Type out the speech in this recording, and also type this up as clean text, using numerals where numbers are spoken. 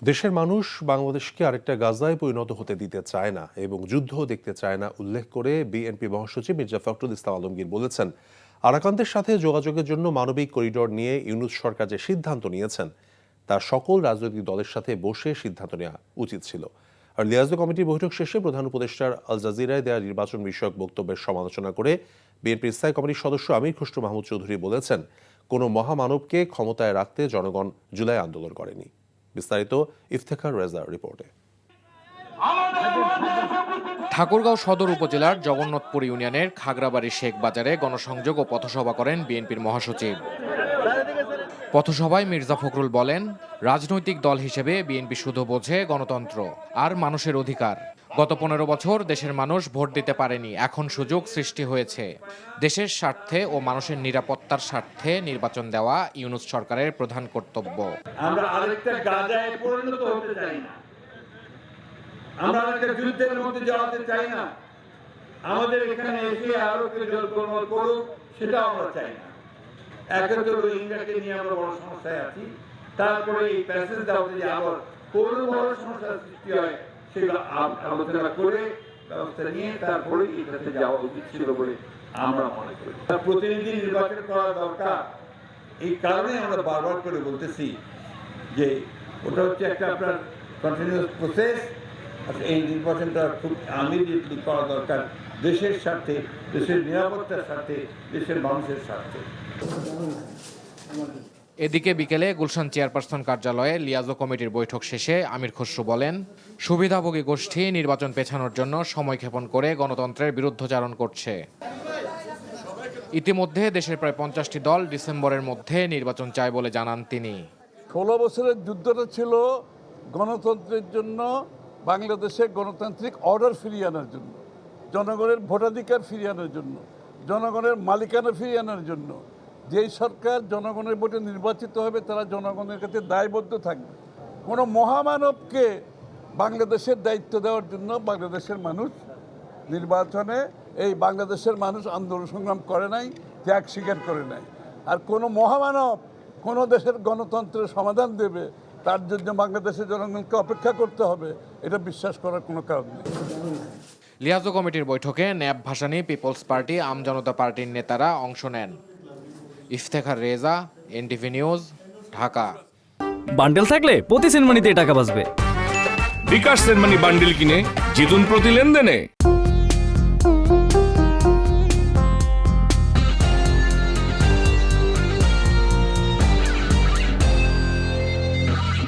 দেশের মানুষ বাংলাদেশকে আরেকটা গাজায় পরিণত হতে দিতে চায় না এবং যুদ্ধ দেখতে চায় না উল্লেখ করে বিএনপি মহাসচিব মির্জা ফখরুল ইসলাম আলমগীর বলেছেন, আরাকান্তের সাথে যোগাযোগের জন্য মানবিক করিডোর নিয়ে ইউনূস সরকার যে সিদ্ধান্ত নিয়েছেন তা সকল রাজনৈতিক দলের সাথে বসে সিদ্ধান্ত নেওয়া উচিত ছিল। আর লিয়াজো কমিটির বৈঠক শেষে প্রধান উপদেষ্টার আল জাজিরায় দেওয়া নির্বাচন বিষয়ক বক্তব্যের সমালোচনা করে বিএনপির স্থায়ী কমিটির সদস্য আমির খসরু মাহমুদ চৌধুরী বলেছেন, কোনো মহামানবকে ক্ষমতায় রাখতে জনগণ জুলাই আন্দোলন করেনি। বিস্তারিত ইফতেখার রেজা রিপোর্টে। ঠাকুরগাঁও সদর উপজেলার জগন্নাথপুর ইউনিয়নের খাগড়াবাড়ি শেখ বাজারে গণসংযোগ ও পথসভা করেন বিএনপির মহাসচিব। পথসভায় মির্জা ফখরুল বলেন, রাজনৈতিক দল হিসেবে বিএনপি শুধু বোঝে গণতন্ত্র আর মানুষের অধিকার। গত 15 বছর দেশের মানুষ ভোট দিতে পারেনি, এখন সুযোগ সৃষ্টি হয়েছে। দেশের স্বার্থে ও মানুষের নিরাপত্তার স্বার্থে নির্বাচন দেওয়া ইউনূস সরকারের প্রধান কর্তব্য। আমরা আরেকটা গাজায় পরিণত হতে চাই না, আমরা আরেকটা যুদ্ধের মধ্যে যাওয়াতে চাই না, আমাদের এখানে এসে আরো কেউ জলকর্মল করুক সেটা আমরা চাই না। একে তো রোহিঙ্গাকে নিয়ে আমরা বড় সমস্যায় আছি, তারপরে এই প্যাসেজ দেওয়াতে যে আবার কোনো বড় সমস্যার সৃষ্টি হয় সেগুলো আলোচনা করে ব্যবস্থা নিয়ে তারপরে এটাতে যাওয়া উচিত ছিল বলে আমরা মনে করি। প্রতিনিধি নির্বাচন করা দরকার, এই কারণে আমরা বারবার করে বলতেছি যে ওটা হচ্ছে একটা আপনার কন্টিনিউয়াস প্রসেস। এই নির্বাচনটা খুব ইমিডিয়েটলি করা দরকার, দেশের স্বার্থে, দেশের নিরাপত্তার স্বার্থে, দেশের মানুষের স্বার্থে। এদিকে বিকেলে গুলশান চেয়ারপারসন কার্যালয়ে লিয়াজো কমিটির বৈঠক শেষে আমির খসরু বলেন, সুবিধাভোগী গোষ্ঠী নির্বাচন পেছানোর জন্য সময়ক্ষেপণ করে গণতন্ত্রের বিরুদ্ধাচরণ করছে। ইতিমধ্যে দেশের প্রায় 50টি দল ডিসেম্বরের মধ্যে নির্বাচন চায় বলে জানান তিনি। 16 বছরের যুদ্ধটা ছিল গণতন্ত্রের জন্য, বাংলাদেশে গণতান্ত্রিক অর্ডার ফিরিয়ে আনার জন্য, জনগণের ভোটাধিকার ফিরিয়ে আনার জন্য, জনগণের মালিকানা ফিরিয়ে আনার জন্য। যেই সরকার জনগণের ভোটে নির্বাচিত হবে তারা জনগণের কাছে দায়বদ্ধ থাকবে। কোনো মহামানবকে বাংলাদেশের দায়িত্ব দেওয়ার জন্য বাংলাদেশের মানুষ নির্বাচনে, এই বাংলাদেশের মানুষ আন্দোলন সংগ্রাম করে নাই, ত্যাগ স্বীকার করে নাই। আর কোনো মহামানব কোনো দেশের গণতন্ত্রের সমাধান দেবে তার জন্য বাংলাদেশের জনগণকে অপেক্ষা করতে হবে, এটা বিশ্বাস করার কোনো কারণ নেই। লিয়াজো কমিটির বৈঠকে ন্যাপ ভাসানী, পিপলস পার্টি, আমজনতা পার্টির নেতারা অংশ নেন। Iftekhar Reza, NTV news, Dhaka. Bundle থাকলে প্রতি সেনমানিতে টাকা বাঁচবে। বিকাশ সেনমানি বান্ডেল কিনে জিতুন প্রতি লেনদেনে।